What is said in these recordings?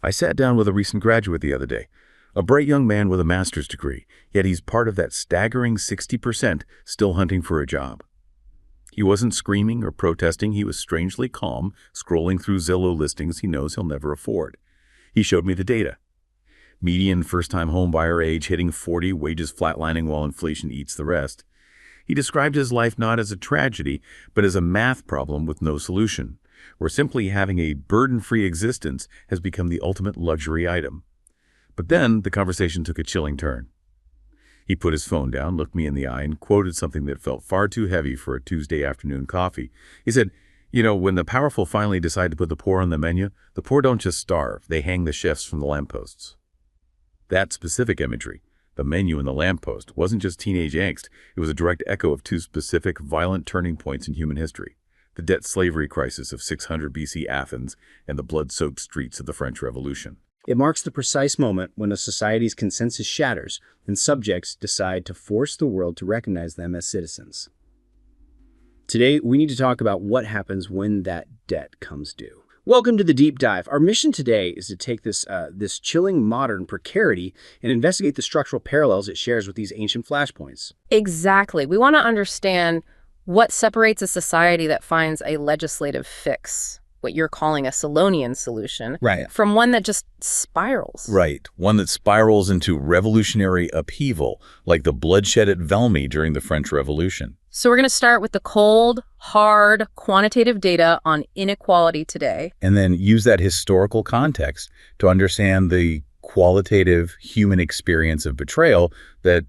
I sat down with a recent graduate the other day, a bright young man with a master's degree, yet he's part of that staggering 60% still hunting for a job. He wasn't screaming or protesting. He was strangely calm, scrolling through Zillow listings he knows he'll never afford. He showed me the data. Median first-time homebuyer age hitting 40, wages flatlining while inflation eats the rest. He described his life not as a tragedy, but as a math problem with no solution, where simply having a burden-free existence has become the ultimate luxury item. But then the conversation took a chilling turn. He put his phone down, looked me in the eye, and quoted something that felt far too heavy for a Tuesday afternoon coffee. He said, when the powerful finally decide to put the poor on the menu, the poor don't just starve, they hang the chefs from the lampposts. That specific imagery, the menu and the lamppost, wasn't just teenage angst. It was a direct echo of two specific, violent turning points in human history: the debt-slavery crisis of 600 BC Athens and the blood-soaked streets of the French Revolution. It marks the precise moment when a society's consensus shatters and subjects decide to force the world to recognize them as citizens. Today, we need to talk about what happens when that debt comes due. Welcome to the Deep Dive. Our mission today is to take this chilling modern precarity and investigate the structural parallels it shares with these ancient flashpoints. Exactly. We want to understand what separates a society that finds a legislative fix, what you're calling a Solonian solution, right, from one that just spirals. Right. One that spirals into revolutionary upheaval, like the bloodshed at Valmy during the French Revolution. So we're going to start with the cold, hard, quantitative data on inequality today. And then use that historical context to understand the qualitative human experience of betrayal that,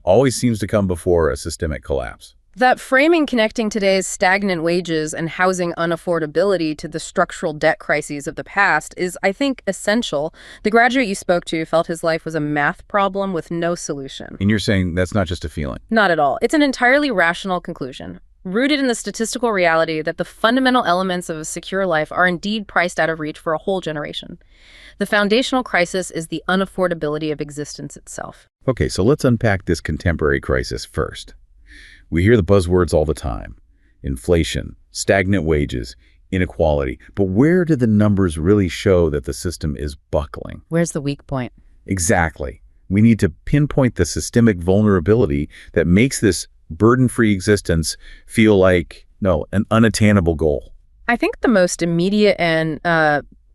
always seems to come before a systemic collapse. That framing connecting today's stagnant wages and housing unaffordability to the structural debt crises of the past is, I think, essential. The graduate you spoke to felt his life was a math problem with no solution. And you're saying that's not just a feeling? Not at all. It's an entirely rational conclusion, rooted in the statistical reality that the fundamental elements of a secure life are indeed priced out of reach for a whole generation. The foundational crisis is the unaffordability of existence itself. Okay, so let's unpack this contemporary crisis first. We hear the buzzwords all the time: inflation, stagnant wages, inequality. But where do the numbers really show that the system is buckling? Where's the weak point? Exactly. We need to pinpoint the systemic vulnerability that makes this burden-free existence feel like, an unattainable goal. I think the most immediate and,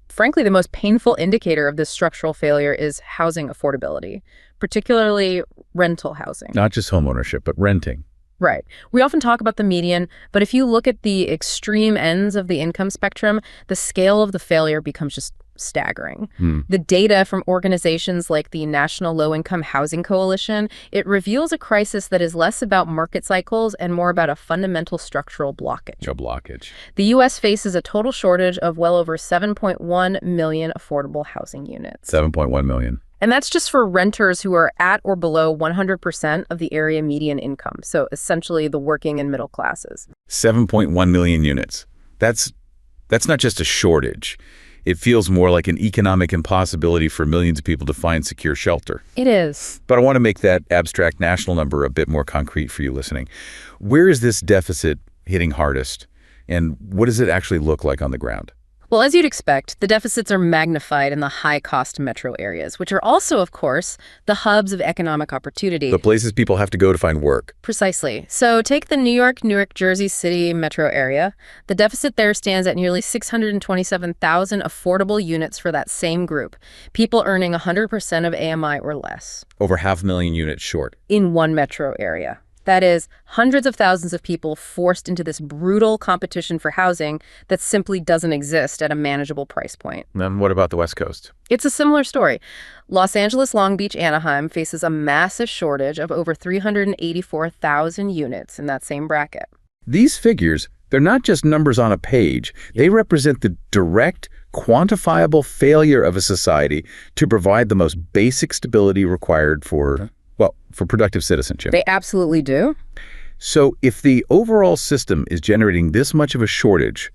frankly, the most painful indicator of this structural failure is housing affordability, particularly rental housing. Not just homeownership, but renting. Right. We often talk about the median, but if you look at the extreme ends of the income spectrum, the scale of the failure becomes just staggering. The data from organizations like the National Low-Income Housing Coalition, it reveals a crisis that is less about market cycles and more about a fundamental structural blockage. A blockage. The U.S. faces a total shortage of well over 7.1 million affordable housing units. 7.1 million. And that's just for renters who are at or below 100% of the area median income, so essentially the working and middle classes. 7.1 million units. That's not just a shortage. It feels more like an economic impossibility for millions of people to find secure shelter. It is. But I want to make that abstract national number a bit more concrete for you listening. Where is this deficit hitting hardest, and what does it actually look like on the ground? Well, as you'd expect, the deficits are magnified in the high-cost metro areas, which are also, of course, the hubs of economic opportunity. The places people have to go to find work. Precisely. So take the New York, Newark, Jersey City metro area. The deficit there stands at nearly 627,000 affordable units for that same group, people earning 100% of AMI or less. Over 500,000 units short. In one metro area. That is, hundreds of thousands of people forced into this brutal competition for housing that simply doesn't exist at a manageable price point. And what about the West Coast? It's a similar story. Los Angeles, Long Beach, Anaheim faces a massive shortage of over 384,000 units in that same bracket. These figures, they're not just numbers on a page. They represent the direct, quantifiable failure of a society to provide the most basic stability required for productive citizenship. They absolutely do. So if the overall system is generating this much of a shortage,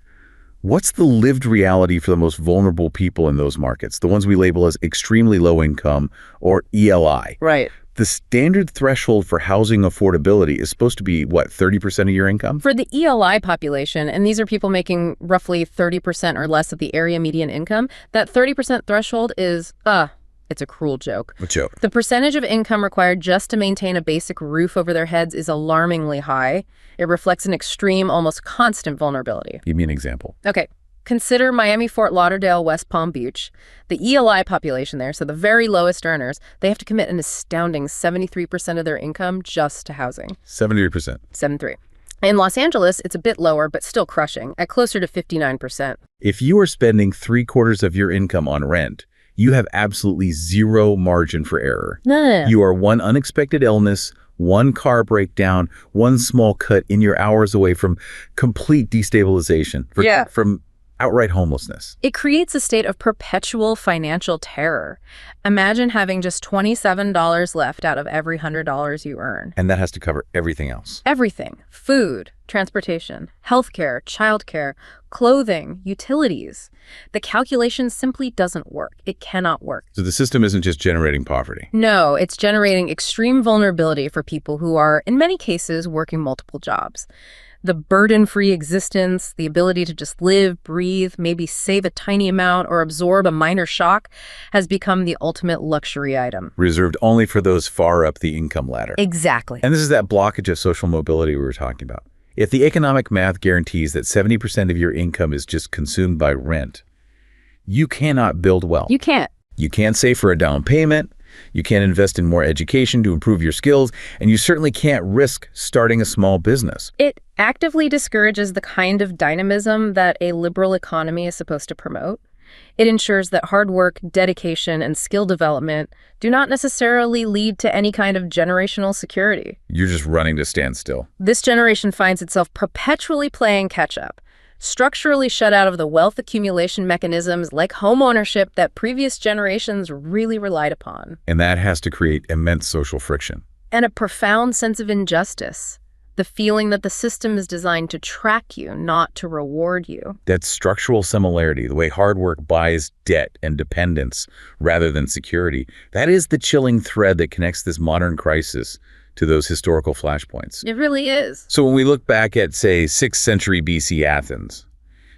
What's the lived reality for the most vulnerable people in those markets, the ones we label as extremely low income or ELI? Right. The standard threshold for housing affordability is supposed to be, what, 30% of your income? For the ELI population, and these are people making roughly 30% or less of the area median income, that 30% threshold is, it's a cruel joke. A joke. The percentage of income required just to maintain a basic roof over their heads is alarmingly high. It reflects an extreme, almost constant vulnerability. Give me an example. Okay. Consider Miami, Fort Lauderdale, West Palm Beach. The ELI population there, so the very lowest earners, they have to commit an astounding 73% of their income just to housing. 73%. 73. In Los Angeles, it's a bit lower, but still crushing, at closer to 59%. If you are spending 3/4 of your income on rent, you have absolutely zero margin for error. No. You are one unexpected illness, one car breakdown, one small cut in your hours away from complete destabilization, from outright homelessness. It creates a state of perpetual financial terror. Imagine having just $27 left out of every $100 you earn. And that has to cover everything else. Everything. Food, transportation, healthcare, childcare, clothing, utilities. The calculation simply doesn't work. It cannot work. So the system isn't just generating poverty. No, it's generating extreme vulnerability for people who are, in many cases, working multiple jobs. The burden-free existence, the ability to just live, breathe, maybe save a tiny amount or absorb a minor shock has become the ultimate luxury item. Reserved only for those far up the income ladder. Exactly. And this is that blockage of social mobility we were talking about. If the economic math guarantees that 70% of your income is just consumed by rent, you cannot build wealth. You can't. You can't save for a down payment. You can't invest in more education to improve your skills, and you certainly can't risk starting a small business. It actively discourages the kind of dynamism that a liberal economy is supposed to promote. It ensures that hard work, dedication, and skill development do not necessarily lead to any kind of generational security. You're just running to stand still. This generation finds itself perpetually playing catch-up, structurally shut out of the wealth accumulation mechanisms like homeownership that previous generations really relied upon. And that has to create immense social friction. And a profound sense of injustice. The feeling that the system is designed to track you, not to reward you. That structural similarity, the way hard work buys debt and dependence rather than security, that is the chilling thread that connects this modern crisis to those historical flashpoints. It really is. So when we look back at, say, 6th century BC Athens,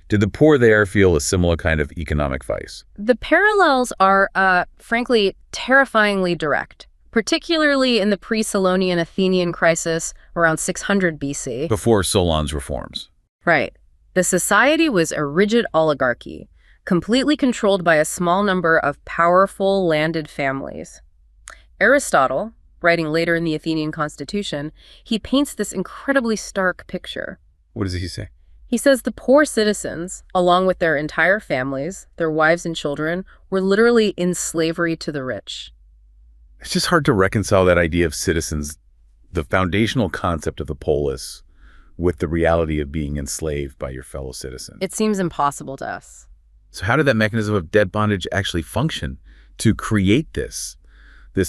did the poor there feel a similar kind of economic vice? The parallels are, frankly, terrifyingly direct, particularly in the Pre-Solonian Athenian crisis around 600 BC. Before Solon's reforms. Right. The society was a rigid oligarchy, completely controlled by a small number of powerful landed families. Aristotle, writing later in the Athenian constitution, he paints this incredibly stark picture. What does he say? He says the poor citizens, along with their entire families, their wives and children, were literally in slavery to the rich. It's just hard to reconcile that idea of citizens, the foundational concept of the polis, with the reality of being enslaved by your fellow citizen. It seems impossible to us. So how did that mechanism of debt bondage actually function to create this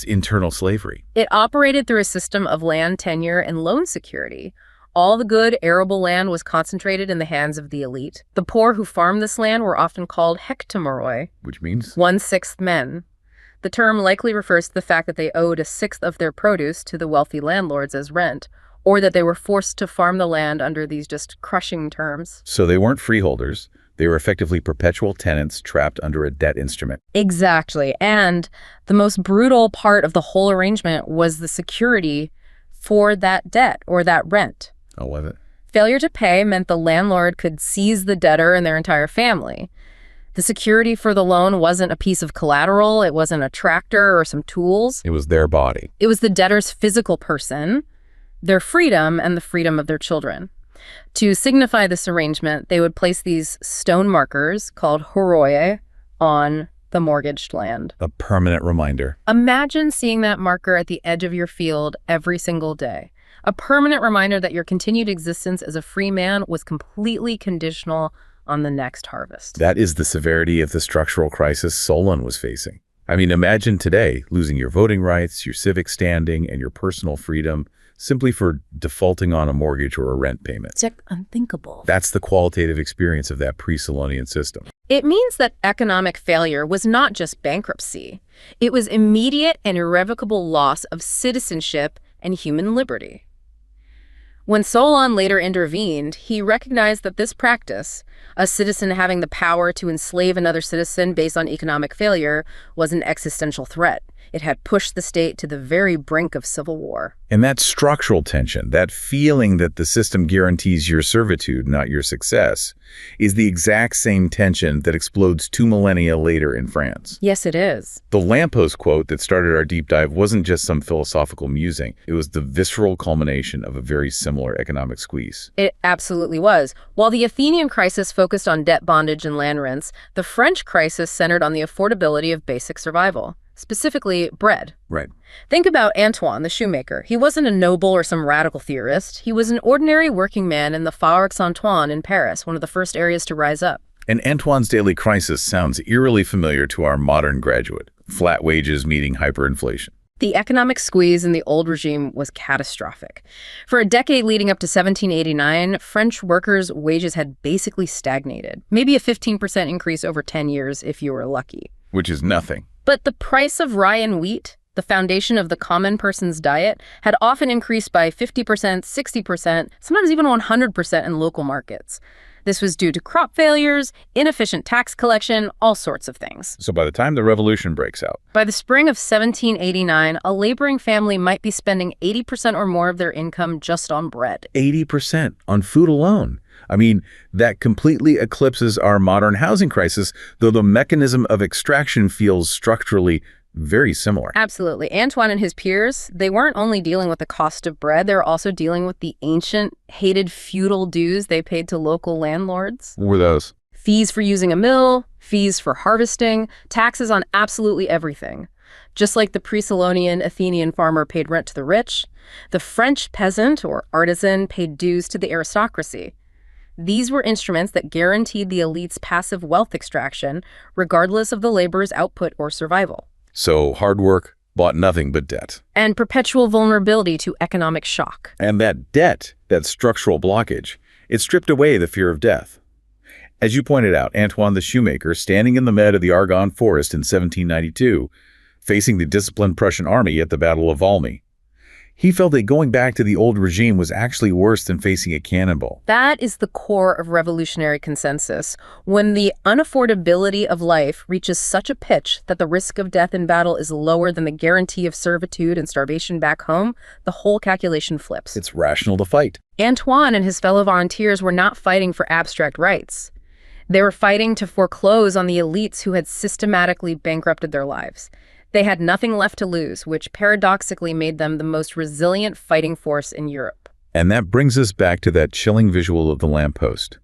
internal slavery? It operated through a system of land tenure and loan security. All the good arable land was concentrated in the hands of the elite. The poor who farmed this land were often called hektomoroi, Which means? 1/6 men. The term likely refers to the fact that they owed 1/6 of their produce to the wealthy landlords as rent, or that they were forced to farm the land under these just crushing terms. So they weren't freeholders. They were effectively perpetual tenants trapped under a debt instrument. Exactly. And the most brutal part of the whole arrangement was the security for that debt or that rent. Oh, was it? Failure to pay meant the landlord could seize the debtor and their entire family. The security for the loan wasn't a piece of collateral. It wasn't a tractor or some tools. It was their body. It was the debtor's physical person, their freedom, and the freedom of their children. To signify this arrangement, they would place these stone markers called horoi on the mortgaged land. A permanent reminder. Imagine seeing that marker at the edge of your field every single day. A permanent reminder that your continued existence as a free man was completely conditional on the next harvest. That is the severity of the structural crisis Solon was facing. I mean, imagine today losing your voting rights, your civic standing, and your personal freedom simply for defaulting on a mortgage or a rent payment. It's unthinkable. That's the qualitative experience of that pre-Solonian system. It means that economic failure was not just bankruptcy. It was immediate and irrevocable loss of citizenship and human liberty. When Solon later intervened, he recognized that this practice, a citizen having the power to enslave another citizen based on economic failure, was an existential threat. It had pushed the state to the very brink of civil war. And that structural tension, that feeling that the system guarantees your servitude, not your success, is the exact same tension that explodes 2 millennia later in France. Yes, it is. The lamppost quote that started our deep dive wasn't just some philosophical musing. It was the visceral culmination of a very similar economic squeeze. It absolutely was. While the Athenian crisis focused on debt bondage and land rents, the French crisis centered on the affordability of basic survival. Specifically, bread. Right. Think about Antoine, the shoemaker. He wasn't a noble or some radical theorist. He was an ordinary working man in the Faubourg Saint-Antoine in Paris, one of the first areas to rise up. And Antoine's daily crisis sounds eerily familiar to our modern graduate. Flat wages meeting hyperinflation. The economic squeeze in the old regime was catastrophic. For a decade leading up to 1789, French workers' wages had basically stagnated. Maybe a 15% increase over 10 years if you were lucky. Which is nothing. But the price of rye and wheat, the foundation of the common person's diet, had often increased by 50%, 60%, sometimes even 100% in local markets. This was due to crop failures, inefficient tax collection, all sorts of things. So by the time the revolution breaks out, by the spring of 1789, a laboring family might be spending 80% or more of their income just on bread. 80% on food alone. I mean, that completely eclipses our modern housing crisis, though the mechanism of extraction feels structurally very similar. Absolutely. Antoine and his peers, they weren't only dealing with the cost of bread, they were also dealing with the ancient, hated feudal dues they paid to local landlords. What were those? Fees for using a mill, fees for harvesting, taxes on absolutely everything. Just like the pre-Solonian Athenian farmer paid rent to the rich, the French peasant or artisan paid dues to the aristocracy. These were instruments that guaranteed the elite's passive wealth extraction, regardless of the laborer's output or survival. So hard work bought nothing but debt. And perpetual vulnerability to economic shock. And that debt, that structural blockage, it stripped away the fear of death. As you pointed out, Antoine the shoemaker, standing in the mud of the Argonne forest in 1792, facing the disciplined Prussian army at the Battle of Valmy, he felt that going back to the old regime was actually worse than facing a cannonball. That is the core of revolutionary consensus. When the unaffordability of life reaches such a pitch that the risk of death in battle is lower than the guarantee of servitude and starvation back home, the whole calculation flips. It's rational to fight. Antoine and his fellow volunteers were not fighting for abstract rights. They were fighting to foreclose on the elites who had systematically bankrupted their lives. They had nothing left to lose, which paradoxically made them the most resilient fighting force in Europe. And that brings us back to that chilling visual of the lamppost.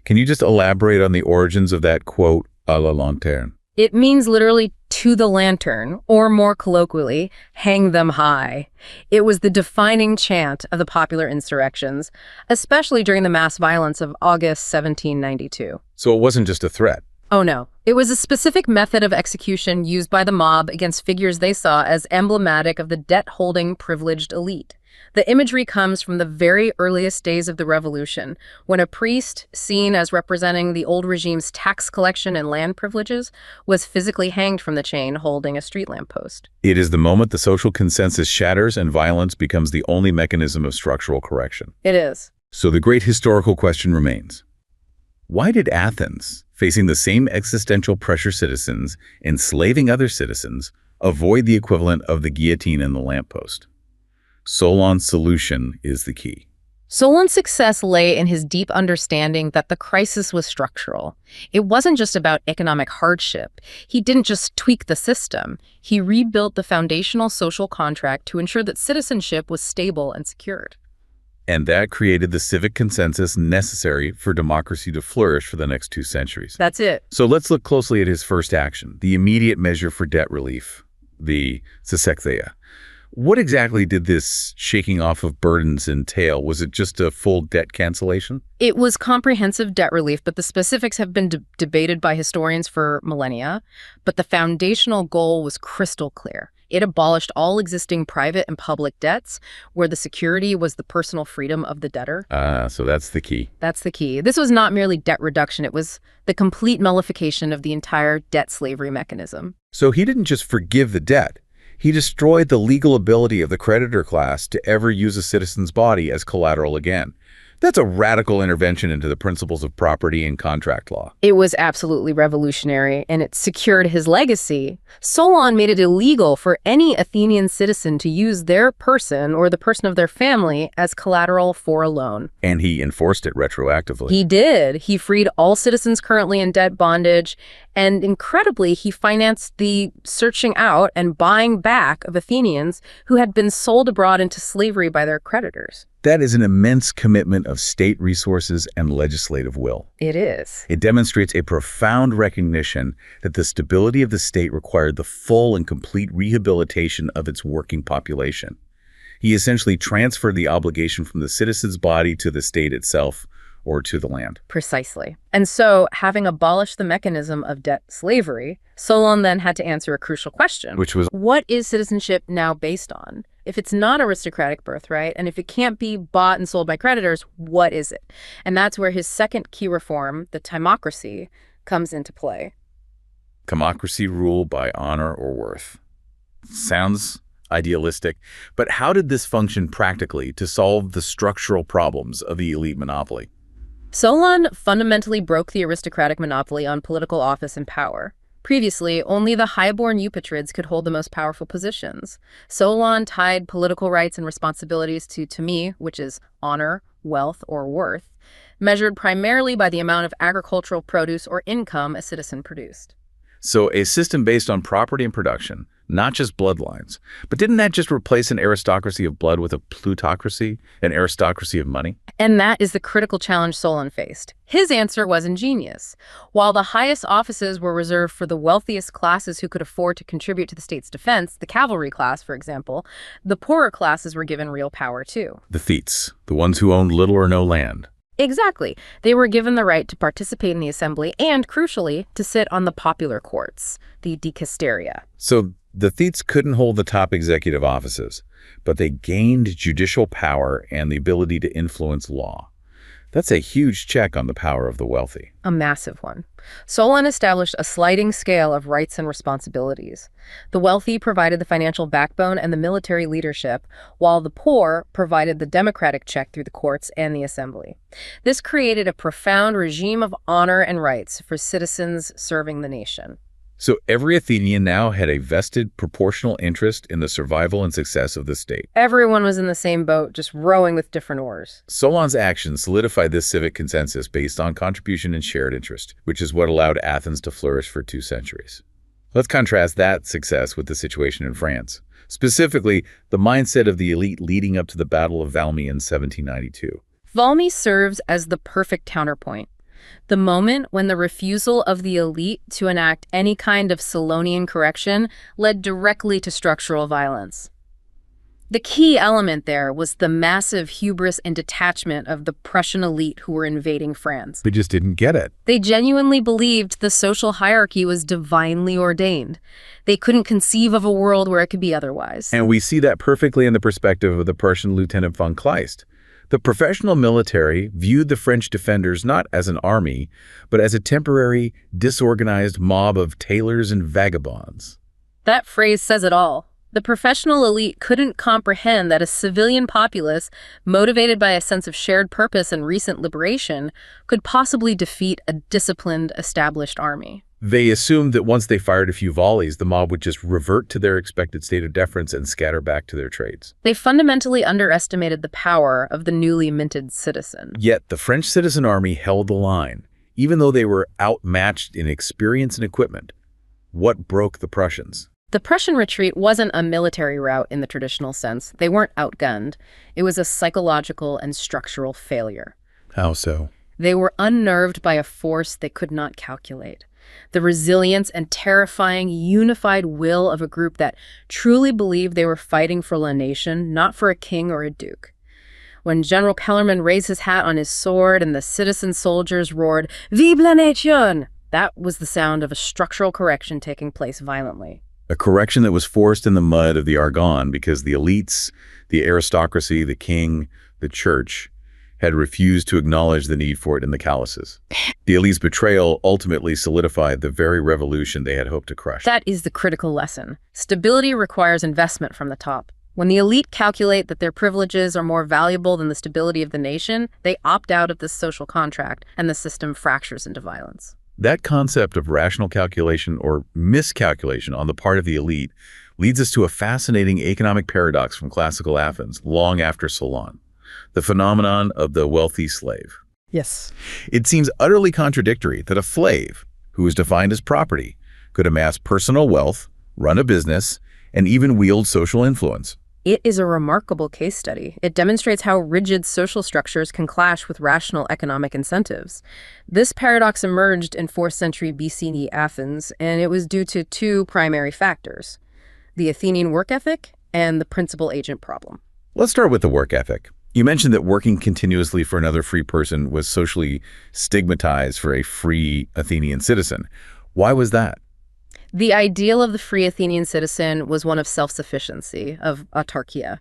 Can you just elaborate on the origins of that quote, à la lanterne? It means literally to the lantern, or more colloquially, hang them high. It was the defining chant of the popular insurrections, especially during the mass violence of August 1792. So it wasn't just a threat. Oh no. It was a specific method of execution used by the mob against figures they saw as emblematic of the debt-holding privileged elite. The imagery comes from the very earliest days of the revolution, when a priest, seen as representing the old regime's tax collection and land privileges, was physically hanged from the chain holding a street lamppost. It is the moment the social consensus shatters and violence becomes the only mechanism of structural correction. It is. So the great historical question remains. Why did Athens, facing the same existential pressure citizens, enslaving other citizens, avoid the equivalent of the guillotine and the lamppost? Solon's solution is the key. Solon's success lay in his deep understanding that the crisis was structural. It wasn't just about economic hardship. He didn't just tweak the system. He rebuilt the foundational social contract to ensure that citizenship was stable and secured. And that created the civic consensus necessary for democracy to flourish for the next 2 centuries. That's it. So let's look closely at his first action, the immediate measure for debt relief, the Seisachtheia. What exactly did this shaking off of burdens entail? Was it just a full debt cancellation? It was comprehensive debt relief, but the specifics have been debated by historians for millennia. But the foundational goal was crystal clear. It abolished all existing private and public debts, where the security was the personal freedom of the debtor. So that's the key. That's the key. This was not merely debt reduction. It was the complete nullification of the entire debt slavery mechanism. So he didn't just forgive the debt. He destroyed the legal ability of the creditor class to ever use a citizen's body as collateral again. That's a radical intervention into the principles of property and contract law. It was absolutely revolutionary, and it secured his legacy. Solon made it illegal for any Athenian citizen to use their person or the person of their family as collateral for a loan. And he enforced it retroactively. He did. He freed all citizens currently in debt bondage, and incredibly, he financed the searching out and buying back of Athenians who had been sold abroad into slavery by their creditors. That is an immense commitment of state resources and legislative will. It is. It demonstrates a profound recognition that the stability of the state required the full and complete rehabilitation of its working population. He essentially transferred the obligation from the citizen's body to the state itself, or to the land. Precisely. And so, having abolished the mechanism of debt slavery, Solon then had to answer a crucial question. Which was, what is citizenship now based on? If it's not aristocratic birthright, and if it can't be bought and sold by creditors, what is it? And that's where his second key reform, the timocracy, comes into play. democracy rule by honor or worth. Sounds idealistic, but how did this function practically to solve the structural problems of the elite monopoly? Solon fundamentally broke the aristocratic monopoly on political office and power. Previously, only the high-born eupatrids could hold the most powerful positions. Solon tied political rights and responsibilities to timi, which is honor, wealth, or worth, measured primarily by the amount of agricultural produce or income a citizen produced. So a system based on property and production, not just bloodlines. But didn't that just replace an aristocracy of blood with a plutocracy, an aristocracy of money? And that is the critical challenge Solon faced. His answer was ingenious. While the highest offices were reserved for the wealthiest classes who could afford to contribute to the state's defense, the cavalry class, for example, the poorer classes were given real power too. The Thetes, the ones who owned little or no land. Exactly. They were given the right to participate in the assembly and, crucially, to sit on the popular courts, the dicasteria. So the Thetes couldn't hold the top executive offices, but they gained judicial power and the ability to influence law. That's a huge check on the power of the wealthy. A massive one. Solon established a sliding scale of rights and responsibilities. The wealthy provided the financial backbone and the military leadership, while the poor provided the democratic check through the courts and the assembly. This created a profound regime of honor and rights for citizens serving the nation. So every Athenian now had a vested proportional interest in the survival and success of the state. Everyone was in the same boat, just rowing with different oars. Solon's actions solidified this civic consensus based on contribution and shared interest, which is what allowed Athens to flourish for 2 centuries. Let's contrast that success with the situation in France, specifically the mindset of the elite leading up to the Battle of Valmy in 1792. Valmy serves as the perfect counterpoint. The moment when the refusal of the elite to enact any kind of Solonian correction led directly to structural violence. The key element there was the massive hubris and detachment of the Prussian elite who were invading France. They just didn't get it. They genuinely believed the social hierarchy was divinely ordained. They couldn't conceive of a world where it could be otherwise. And we see that perfectly in the perspective of the Prussian Lieutenant von Kleist. The professional military viewed the French defenders not as an army, but as a temporary, disorganized mob of tailors and vagabonds. That phrase says it all. The professional elite couldn't comprehend that a civilian populace, motivated by a sense of shared purpose and recent liberation, could possibly defeat a disciplined, established army. They assumed that once they fired a few volleys, the mob would just revert to their expected state of deference and scatter back to their trades. They fundamentally underestimated the power of the newly minted citizen. Yet the French citizen army held the line, even though they were outmatched in experience and equipment. What broke the Prussians? The Prussian retreat wasn't a military rout in the traditional sense. They weren't outgunned. It was a psychological and structural failure. How so? They were unnerved by a force they could not calculate. The resilience and terrifying, unified will of a group that truly believed they were fighting for a nation, not for a king or a duke. When General Kellerman raised his hat on his sword and the citizen soldiers roared, "Vive la nation!" that was the sound of a structural correction taking place violently. A correction that was forced in the mud of the Argonne because the elites, the aristocracy, the king, the church had refused to acknowledge the need for it in the Calices. The elite's betrayal ultimately solidified the very revolution they had hoped to crush. That is the critical lesson. Stability requires investment from the top. When the elite calculate that their privileges are more valuable than the stability of the nation, they opt out of this social contract, and the system fractures into violence. That concept of rational calculation or miscalculation on the part of the elite leads us to a fascinating economic paradox from classical Athens long after Solon, the phenomenon of the wealthy slave. Yes. It seems utterly contradictory that a slave, who is defined as property, could amass personal wealth, run a business, and even wield social influence. It is a remarkable case study. It demonstrates how rigid social structures can clash with rational economic incentives. This paradox emerged in 4th century BCE Athens, and it was due to two primary factors: the Athenian work ethic and the principal-agent problem. Let's start with the work ethic. You mentioned that working continuously for another free person was socially stigmatized for a free Athenian citizen. Why was that? The ideal of the free Athenian citizen was one of self-sufficiency, of autarkia.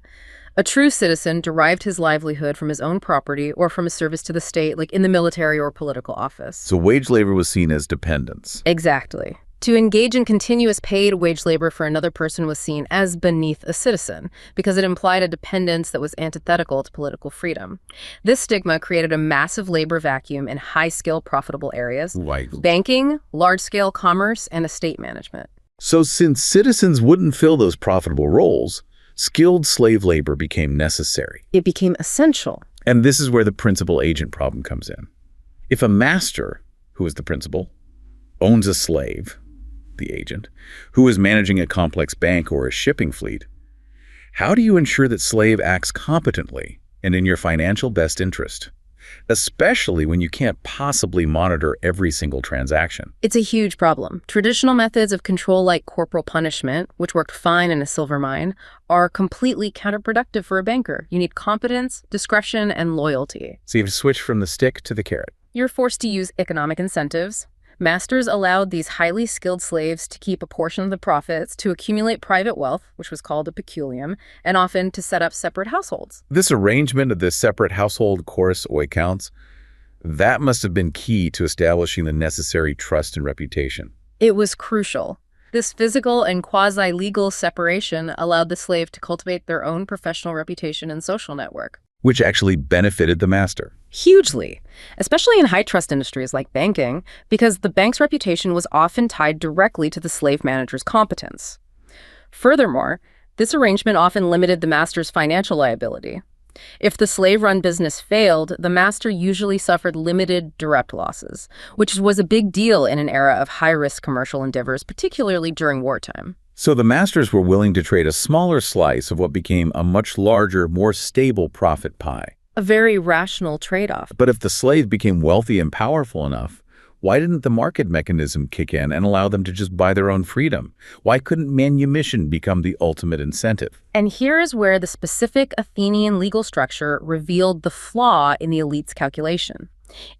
A true citizen derived his livelihood from his own property or from his service to the state, like in the military or political office. So wage labor was seen as dependence. Exactly. To engage in continuous paid wage labor for another person was seen as beneath a citizen because it implied a dependence that was antithetical to political freedom. This stigma created a massive labor vacuum in high-skill, profitable areas: banking, large-scale commerce, and estate management. So since citizens wouldn't fill those profitable roles, skilled slave labor became necessary. It became essential. And this is where the principal-agent problem comes in. If a master, who is the principal, owns a slave, the agent, who is managing a complex bank or a shipping fleet, how do you ensure that slave acts competently and in your financial best interest, especially when you can't possibly monitor every single transaction? It's a huge problem. Traditional methods of control like corporal punishment, which worked fine in a silver mine, are completely counterproductive for a banker. You need competence, discretion, and loyalty. So you have to switch from the stick to the carrot. You're forced to use economic incentives. Masters allowed these highly skilled slaves to keep a portion of the profits, to accumulate private wealth, which was called a peculium, and often to set up separate households. This arrangement of the separate household chorus oikounts, that must have been key to establishing the necessary trust and reputation. It was crucial. This physical and quasi-legal separation allowed the slave to cultivate their own professional reputation and social network, which actually benefited the master. Hugely, especially in high-trust industries like banking, because the bank's reputation was often tied directly to the slave manager's competence. Furthermore, this arrangement often limited the master's financial liability. If the slave-run business failed, the master usually suffered limited direct losses, which was a big deal in an era of high-risk commercial endeavors, particularly during wartime. So the masters were willing to trade a smaller slice of what became a much larger, more stable profit pie. A very rational trade-off. But if the slave became wealthy and powerful enough, why didn't the market mechanism kick in and allow them to just buy their own freedom? Why couldn't manumission become the ultimate incentive? And here is where the specific Athenian legal structure revealed the flaw in the elite's calculation.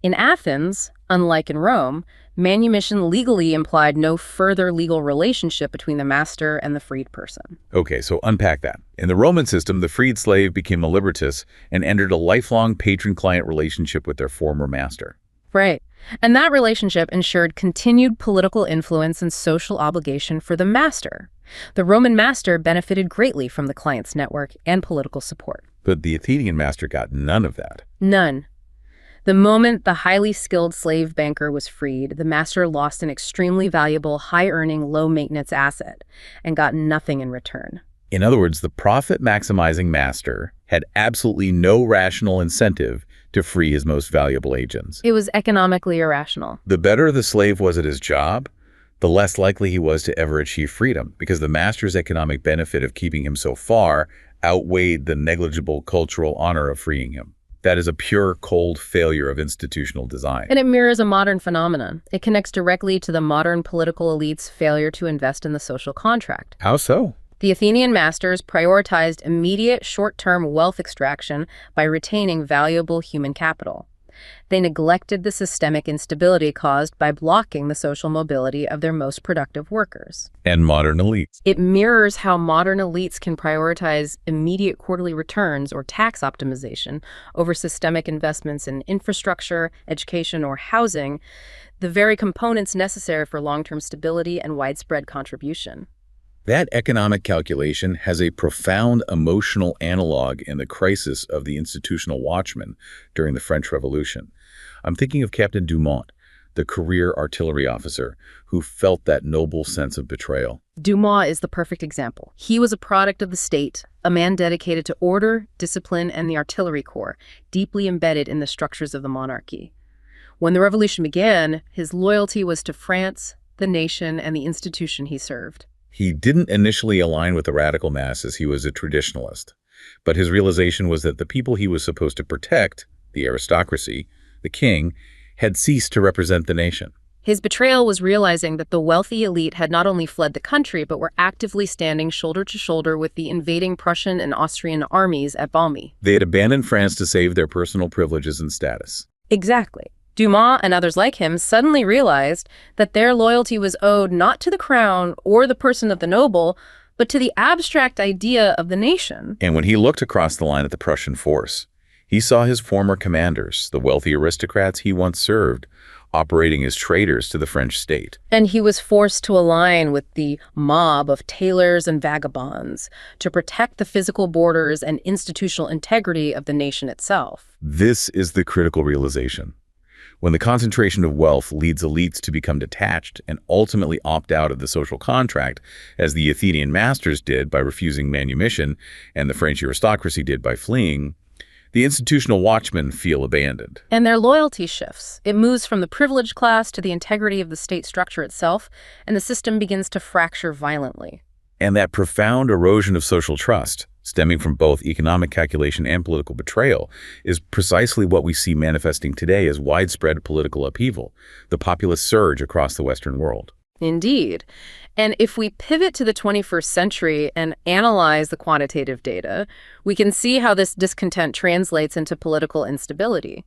In Athens, unlike in Rome, manumission legally implied no further legal relationship between the master and the freed person. Okay, so unpack that. In the Roman system, the freed slave became a liberatus and entered a lifelong patron-client relationship with their former master. Right. And that relationship ensured continued political influence and social obligation for the master. The Roman master benefited greatly from the client's network and political support. But the Athenian master got none of that. None. The moment the highly skilled slave banker was freed, the master lost an extremely valuable, high-earning, low-maintenance asset and got nothing in return. In other words, the profit-maximizing master had absolutely no rational incentive to free his most valuable agents. It was economically irrational. The better the slave was at his job, the less likely he was to ever achieve freedom, because the master's economic benefit of keeping him so far outweighed the negligible cultural honor of freeing him. That is a pure, cold failure of institutional design. And it mirrors a modern phenomenon. It connects directly to the modern political elite's failure to invest in the social contract. How so? The Athenian masters prioritized immediate short-term wealth extraction by retaining valuable human capital. They neglected the systemic instability caused by blocking the social mobility of their most productive workers. And modern elites. It mirrors how modern elites can prioritize immediate quarterly returns or tax optimization over systemic investments in infrastructure, education, or housing, the very components necessary for long-term stability and widespread contribution. That economic calculation has a profound emotional analog in the crisis of the institutional watchman during the French Revolution. I'm thinking of Captain Dumont, the career artillery officer who felt that noble sense of betrayal. Dumont is the perfect example. He was a product of the state, a man dedicated to order, discipline, and the artillery corps, deeply embedded in the structures of the monarchy. When the revolution began, his loyalty was to France, the nation, and the institution he served. He didn't initially align with the radical masses. He was a traditionalist. But his realization was that the people he was supposed to protect, the aristocracy, the king, had ceased to represent the nation. His betrayal was realizing that the wealthy elite had not only fled the country, but were actively standing shoulder to shoulder with the invading Prussian and Austrian armies at Valmy. They had abandoned France to save their personal privileges and status. Exactly. Dumont and others like him suddenly realized that their loyalty was owed not to the crown or the person of the noble, but to the abstract idea of the nation. And when he looked across the line at the Prussian force, he saw his former commanders, the wealthy aristocrats he once served, operating as traitors to the French state. And he was forced to align with the mob of tailors and vagabonds to protect the physical borders and institutional integrity of the nation itself. This is the critical realization. When the concentration of wealth leads elites to become detached and ultimately opt out of the social contract, as the Athenian masters did by refusing manumission and the French aristocracy did by fleeing, the institutional watchmen feel abandoned. And their loyalty shifts. It moves from the privileged class to the integrity of the state structure itself, and the system begins to fracture violently. And that profound erosion of social trust, stemming from both economic calculation and political betrayal, is precisely what we see manifesting today as widespread political upheaval, the populist surge across the Western world. Indeed. And if we pivot to the 21st century and analyze the quantitative data, we can see how this discontent translates into political instability.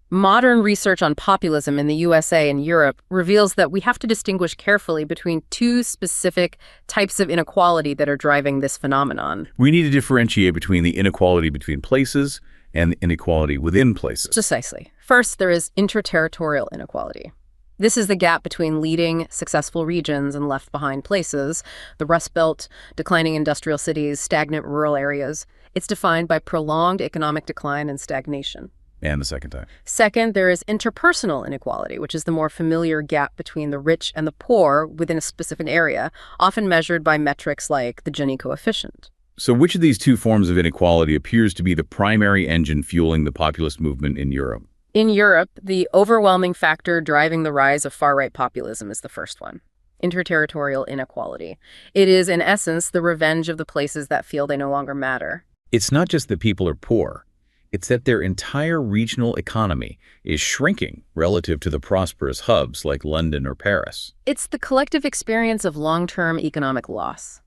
Modern research on populism in the USA and Europe reveals that we have to distinguish carefully between two specific types of inequality that are driving this phenomenon. We need to differentiate between the inequality between places and the inequality within places. Precisely. First, there is interterritorial inequality. This is the gap between leading, successful regions and left-behind places, the Rust Belt, declining industrial cities, stagnant rural areas. It's defined by prolonged economic decline and stagnation. And the second type. Second, there is interpersonal inequality, which is the more familiar gap between the rich and the poor within a specific area, often measured by metrics like the Gini coefficient. So which of these two forms of inequality appears to be the primary engine fueling the populist movement in Europe? In Europe, the overwhelming factor driving the rise of far-right populism is the first one, interterritorial inequality. It is, in essence, the revenge of the places that feel they no longer matter. It's not just that people are poor. It's that their entire regional economy is shrinking relative to the prosperous hubs like London or Paris. It's the collective experience of long-term economic loss.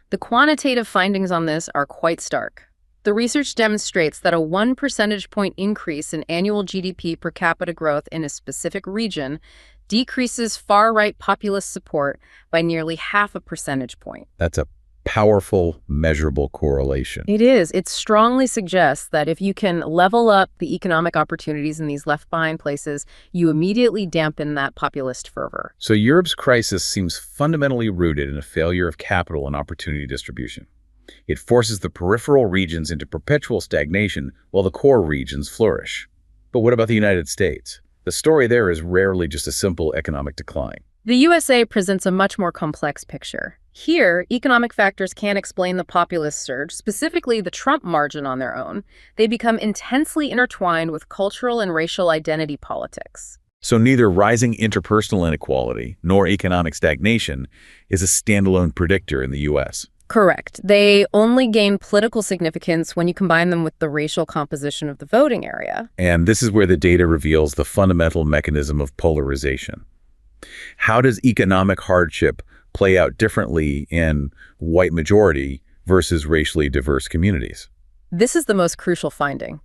The quantitative findings on this are quite stark. The research demonstrates that a 1 percentage point increase in annual GDP per capita growth in a specific region decreases far-right populist support by nearly 0.5 percentage point. That's a powerful, measurable correlation. It is. It strongly suggests that if you can level up the economic opportunities in these left-behind places, you immediately dampen that populist fervor. So Europe's crisis seems fundamentally rooted in a failure of capital and opportunity distribution. It forces the peripheral regions into perpetual stagnation while the core regions flourish. But what about the United States? The story there is rarely just a simple economic decline. The USA presents a much more complex picture. Here, economic factors can't explain the populist surge, specifically the Trump margin on their own. They become intensely intertwined with cultural and racial identity politics. So neither rising interpersonal inequality nor economic stagnation is a standalone predictor in the U.S. Correct. They only gain political significance when you combine them with the racial composition of the voting area. And this is where the data reveals the fundamental mechanism of polarization. How does economic hardship play out differently in white majority versus racially diverse communities? This is the most crucial finding.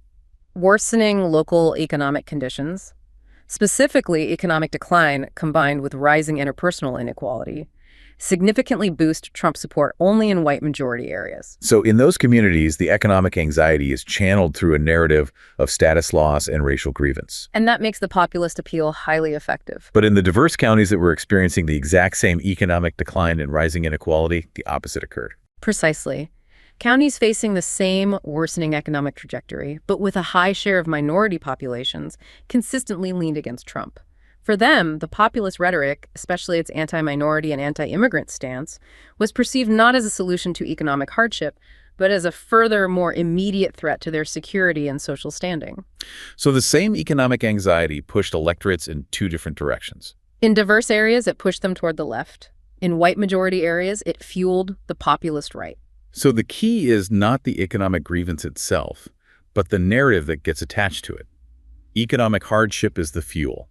Worsening local economic conditions, specifically economic decline combined with rising interpersonal inequality, significantly boost Trump support only in white majority areas. So in those communities, the economic anxiety is channeled through a narrative of status loss and racial grievance. And that makes the populist appeal highly effective. But in the diverse counties that were experiencing the exact same economic decline and rising inequality, the opposite occurred. Precisely. Counties facing the same worsening economic trajectory, but with a high share of minority populations, consistently leaned against Trump. For them, the populist rhetoric, especially its anti-minority and anti-immigrant stance, was perceived not as a solution to economic hardship, but as a further, more immediate threat to their security and social standing. So the same economic anxiety pushed electorates in two different directions. In diverse areas, it pushed them toward the left. In white majority areas, it fueled the populist right. So the key is not the economic grievance itself, but the narrative that gets attached to it. Economic hardship is the fuel,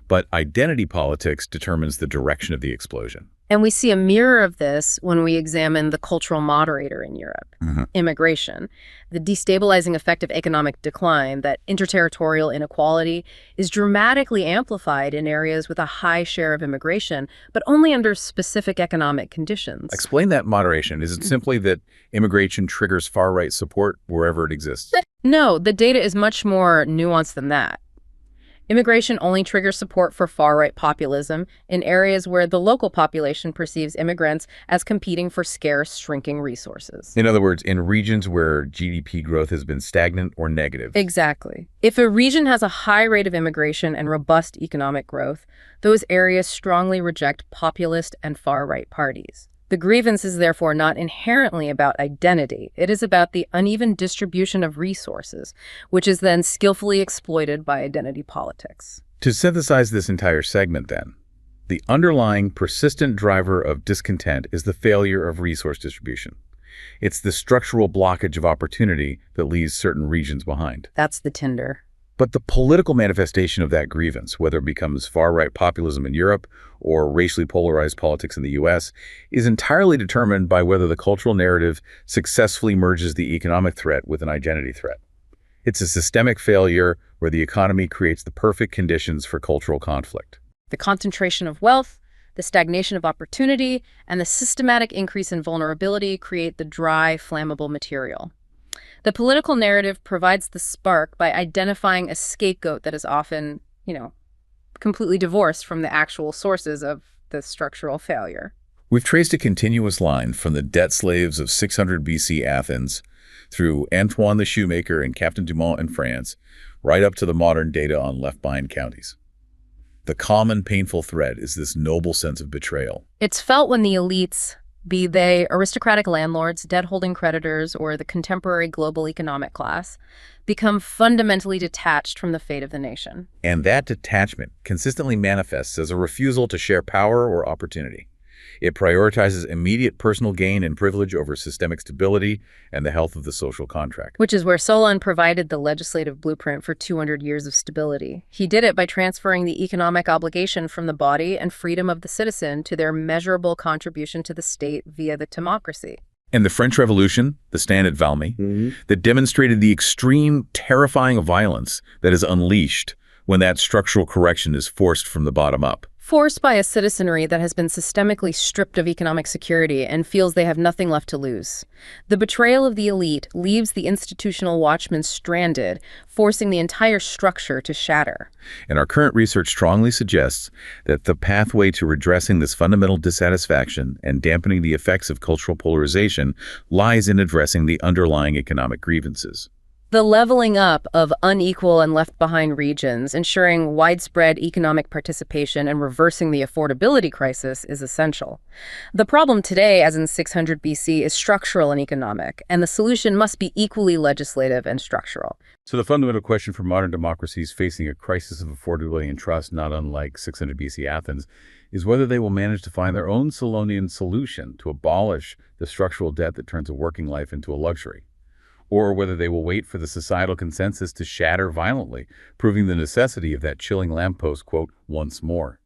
but identity politics determines the direction of the explosion. And we see a mirror of this when we examine the cultural moderator in Europe, immigration. The destabilizing effect of economic decline, that interterritorial inequality, is dramatically amplified in areas with a high share of immigration, but only under specific economic conditions. Explain that moderation. Is it simply that immigration triggers far-right support wherever it exists? No, the data is much more nuanced than that. Immigration only triggers support for far-right populism in areas where the local population perceives immigrants as competing for scarce, shrinking resources. In other words, in regions where GDP growth has been stagnant or negative. Exactly. If a region has a high rate of immigration and robust economic growth, those areas strongly reject populist and far-right parties. The grievance is therefore not inherently about identity. It is about the uneven distribution of resources, which is then skillfully exploited by identity politics. To synthesize this entire segment then, the underlying persistent driver of discontent is the failure of resource distribution. It's the structural blockage of opportunity that leaves certain regions behind. That's the tinder. But the political manifestation of that grievance, whether it becomes far-right populism in Europe or racially polarized politics in the U.S., is entirely determined by whether the cultural narrative successfully merges the economic threat with an identity threat. It's a systemic failure where the economy creates the perfect conditions for cultural conflict. The concentration of wealth, the stagnation of opportunity, and the systematic increase in vulnerability create the dry, flammable material. The political narrative provides the spark by identifying a scapegoat that is often, completely divorced from the actual sources of the structural failure. We've traced a continuous line from the debt slaves of 600 BC Athens through Antoine the Shoemaker and Captain Dumont in France, right up to the modern data on left-behind counties. The common painful thread is this noble sense of betrayal. It's felt when the elites, be they aristocratic landlords, debt-holding creditors, or the contemporary global economic class, become fundamentally detached from the fate of the nation. And that detachment consistently manifests as a refusal to share power or opportunity. It prioritizes immediate personal gain and privilege over systemic stability and the health of the social contract. Which is where Solon provided the legislative blueprint for 200 years of stability. He did it by transferring the economic obligation from the body and freedom of the citizen to their measurable contribution to the state via the timocracy. And the French Revolution, the stand at Valmy, that demonstrated the extreme, terrifying violence that is unleashed when that structural correction is forced from the bottom up. Forced by a citizenry that has been systemically stripped of economic security and feels they have nothing left to lose. The betrayal of the elite leaves the institutional watchmen stranded, forcing the entire structure to shatter. And our current research strongly suggests that the pathway to redressing this fundamental dissatisfaction and dampening the effects of cultural polarization lies in addressing the underlying economic grievances. The leveling up of unequal and left-behind regions, ensuring widespread economic participation and reversing the affordability crisis is essential. The problem today, as in 600 BC, is structural and economic, and the solution must be equally legislative and structural. So the fundamental question for modern democracies facing a crisis of affordability and trust, not unlike 600 BC Athens, is whether they will manage to find their own Solonian solution to abolish the structural debt that turns a working life into a luxury, or whether they will wait for the societal consensus to shatter violently, proving the necessity of that chilling lamppost quote once more.